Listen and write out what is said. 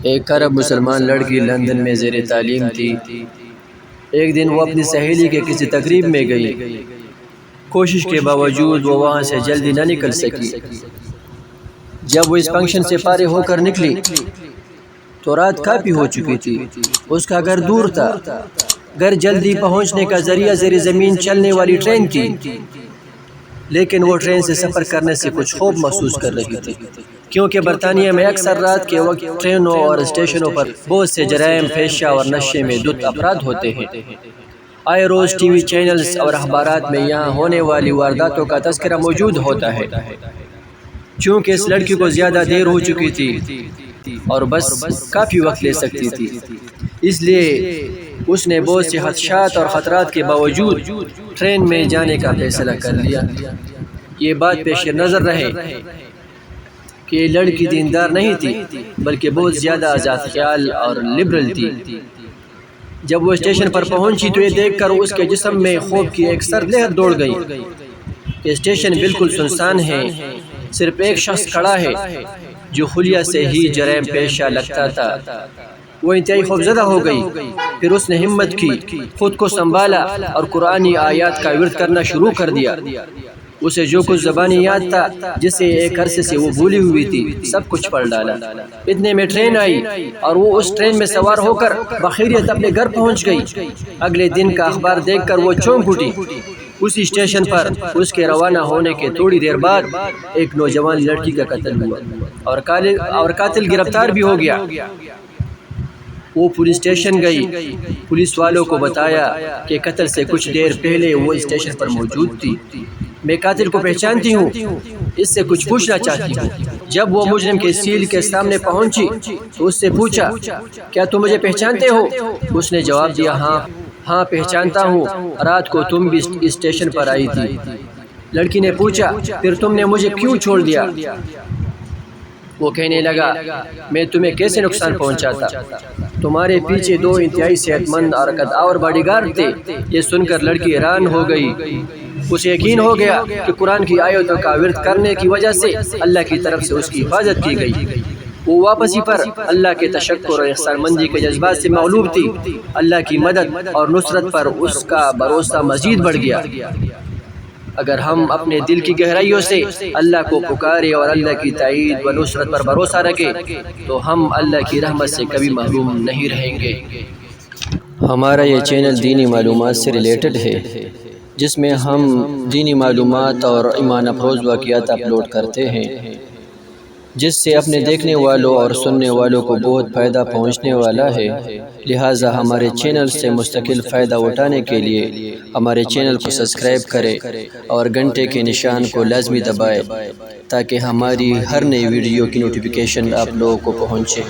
ایک عرب مسلمان لڑکی لندن میں زیر تعلیم تھی۔ ایک دن وہ اپنی سہیلی کے کسی تقریب میں گئی۔ کوشش کے باوجود وہ وہاں سے جلدی نہ نکل سکی۔ جب وہ اس فنکشن سے فارغ ہو کر نکلی تو رات کافی ہو چکی تھی۔ اس کا گھر دور تھا۔ گھر جلدی پہنچنے کا ذریعہ زیر زمین چلنے والی ٹرین تھی، لیکن وہ ٹرین سے سفر کرنے سے کچھ خوف محسوس کر رہی تھی، کیونکہ برطانیہ میں اکثر رات کے وقت ٹرینوں اور اسٹیشنوں پر بہت سے جرائم پیشہ اور نشے میں دھت افراد ہوتے ہیں۔ آئے روز ٹی وی چینلز اور اخبارات میں یہاں ہونے والی وارداتوں کا تذکرہ موجود ہوتا ہے۔ چونکہ اس لڑکی کو زیادہ دیر ہو چکی تھی اور بس کافی وقت لے سکتی تھی، اس لیے اس نے بہت سے خدشات اور خطرات کے باوجود ٹرین میں جانے کا فیصلہ کر لیا۔ یہ بات پیش نظر رہے کہ یہ لڑکی دیندار نہیں تھی، بلکہ بہت زیادہ آزاد خیال اور لبرل تھی۔ جب وہ اسٹیشن پر پہنچی تو یہ دیکھ کر اس کے جسم میں خوف کی ایک سرد لہر دوڑ گئی کہ اسٹیشن بالکل سنسان ہے، صرف ایک شخص کھڑا ہے جو خلیہ سے ہی جرائم پیشہ لگتا تھا۔ وہ انتہائی خوفزدہ ہو گئی۔ پھر اس نے ہمت کی، خود کو سنبھالا اور قرآنی آیات کا ورد کرنا شروع کر دیا۔ اسے جو کچھ زبانی یاد تھا، جسے ایک عرصے سے وہ بھولی ہوئی تھی، سب کچھ پڑھ ڈالا۔ اتنے میں ٹرین آئی اور وہ اس ٹرین میں سوار ہو کر بخیریت اپنے گھر پہنچ گئی۔ اگلے دن کا اخبار دیکھ کر وہ چونک اٹھی۔ اسی اسٹیشن پر اس کے روانہ ہونے کے تھوڑی دیر بعد ایک نوجوان لڑکی کا قتل ہوا اور قاتل گرفتار بھی ہو گیا۔ وہ پولیس اسٹیشن گئی۔ پولیس والوں کو بتایا کہ قتل سے کچھ دیر پہلے وہ اسٹیشن پر موجود تھی۔ میں قاتل کو پہچانتی ہوں، اس سے کچھ پوچھنا چاہتی ہوں۔ جب وہ مجرم کے سیل کے سامنے پہنچی تو اس سے پوچھا، کیا تم مجھے پہچانتے ہو؟ اس نے جواب دیا، ہاں پہچانتا ہوں، رات کو تم بھی اسٹیشن پر آئی تھی۔ لڑکی نے پوچھا، پھر تم نے مجھے کیوں چھوڑ دیا؟ وہ کہنے لگا، میں تمہیں کیسے نقصان پہنچاتا؟ تمہارے پیچھے دو انتہائی صحت مند اور قدآور باڈی گارڈ تھے۔ یہ سن کر لڑکی حیران ہو گئی۔ اسے یقین ہو گیا کہ قرآن کی آیتوں کا ورد کرنے کی وجہ سے اللہ کی طرف سے اس کی حفاظت کی گئی۔ وہ واپسی پر اللہ کے تشکر اور احسان مندی کے جذبات سے مغلوب تھی۔ اللہ کی مدد اور نصرت پر اس کا بھروسہ مزید بڑھ گیا۔ اگر ہم اپنے دل کی گہرائیوں سے اللہ کو پکارے اور اللہ کی تائید و نصرت پر بھروسہ رکھیں تو ہم اللہ کی رحمت سے کبھی محروم نہیں رہیں گے۔ ہمارا یہ چینل دینی معلومات سے ریلیٹڈ ہے، جس میں ہم دینی معلومات اور ایمان افروز واقعات اپلوڈ کرتے ہیں، جس سے اپنے دیکھنے والوں اور سننے والوں کو بہت فائدہ پہنچنے والا ہے۔ لہٰذا ہمارے چینل سے مستقل فائدہ اٹھانے کے لیے ہمارے چینل کو سبسکرائب کریں اور گھنٹے کے نشان کو لازمی دبائیں تاکہ ہماری ہر نئی ویڈیو کی نوٹیفیکیشن آپ لوگوں کو پہنچے۔